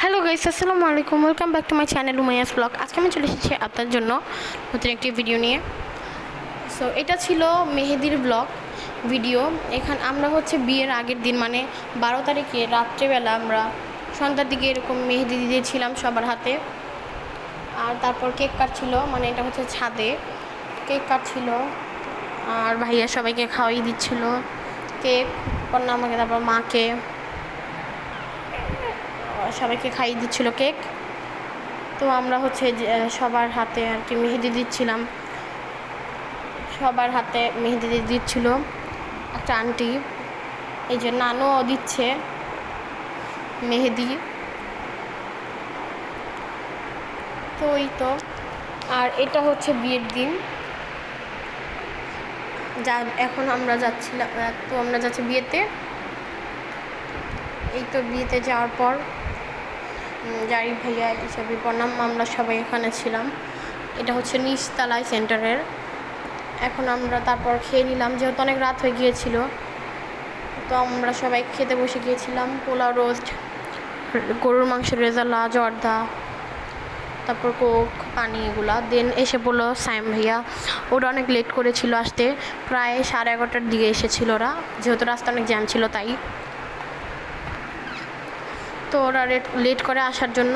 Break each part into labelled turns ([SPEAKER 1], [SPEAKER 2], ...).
[SPEAKER 1] Hello guys, আসসালামু আলাইকুম। Welcome back to my channel Umaiya's blog. আজকে আমি চলে এসেছি আপনার জন্য নতুন একটি ভিডিও নিয়ে। সো এটা ছিল মেহেদির ব্লগ ভিডিও। আমরা বিয়ের আগের দিন মানে 12 তারিখে রাত্রেবেলা আমরা সন্ধ্যার দিকে এরকম মেহেদি দিয়েছিলাম সবার হাতে। আর তারপর কেক কাটছিল, মানে এটা হচ্ছে ছাদে কেক কাটছিল। আর ভাইয়া সবাইকে খাওয়াই দিচ্ছিল কেক, পর আমাকে, তারপর মাকে, সবাইকে খাইয়ে দিচ্ছিল কেক। তো আমরা সবার হাতে আর কি মেহেদি দিচ্ছিলাম, সবার হাতে মেহেদি দিচ্ছিল একটা আন্টি। এই যে নানুও দিচ্ছে মেহেদি। তো এই তো, আর এটা হচ্ছে বিয়ের দিন। এখন আমরা যাচ্ছিলাম, তো আমরা যাচ্ছি বিয়েতে। এই তো বিয়েতে যাওয়ার পর জারিফ ভাইয়া হিসাবে প্রণাম, আমরা সবাই এখানে ছিলাম। এটা হচ্ছে নিচতলায় সেন্টারের। এখন আমরা তারপর খেয়ে নিলাম, যেহেতু অনেক রাত হয়ে গিয়েছিল। তো আমরা সবাই খেতে বসে গিয়েছিলাম। পোলাও, রোস্ট, গরুর মাংসের রেজালা, জর্দা, তারপর কোক, পানি, এগুলা। দেন এসে পড়লো সাইম ভাইয়া। ওরা অনেক লেট করেছিল আসতে, প্রায় 11:30টার দিকে এসেছিল ওরা, যেহেতু রাস্তা অনেক জ্যাম ছিল তাই। তো ওরা লেট করে আসার জন্য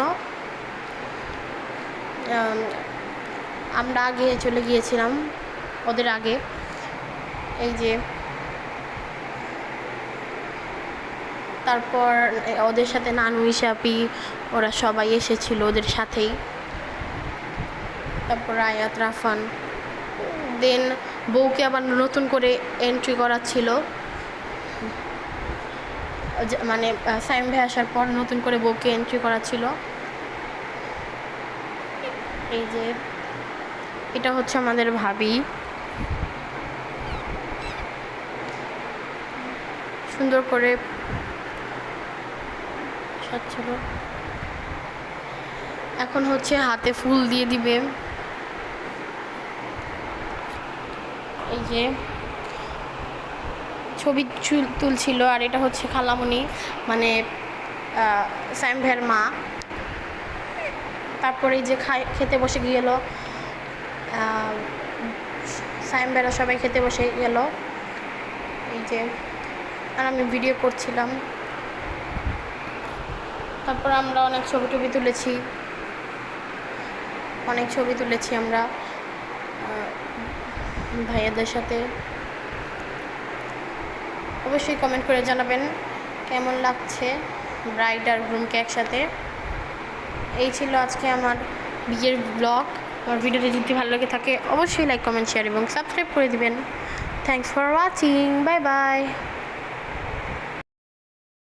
[SPEAKER 1] আমরা আগে চলে গিয়েছিলাম ওদের আগে। এই যে তারপর ওদের সাথে নানু, ইশাপি, ওরা সবাই এসেছিল ওদের সাথেই। তারপর আয়াত, রাফান। দেন বউকে আবার নতুন করে এন্ট্রি করাচ্ছিল, মানে সাইম ভাই আসার পর নতুন করে বউকে এন্ট্রি করাচ্ছিল। এই যে এটা হচ্ছে আমাদের ভাবি, সুন্দর করে সাজছিল। এখন হাতে ফুল দিয়ে দিবে। এই যে ছবি তুলছিল। আর এটা হচ্ছে খালামণি, মানে সাইম ভাইয়ের মা। তারপরে এই যে খেতে বসে গেল, সাইম ভাইরা সবাই খেতে বসে গেল। এই যে, আর আমি ভিডিও করছিলাম। তারপর আমরা অনেক ছবি তুলেছি, আমরা ভাইয়াদের সাথে। অবশ্যই কমেন্ট করে জানাবেন কেমন লাগছে ব্রাইড আর গ্রুমকে একসাথে। এই ছিল আজকে আমার বিয়ের ব্লগ। আমার ভিডিওটি যদি ভালো লেগে থাকে অবশ্যই লাইক, কমেন্ট, শেয়ার এবং সাবস্ক্রাইব করে দিবেন। Thanks for watching. Bye bye.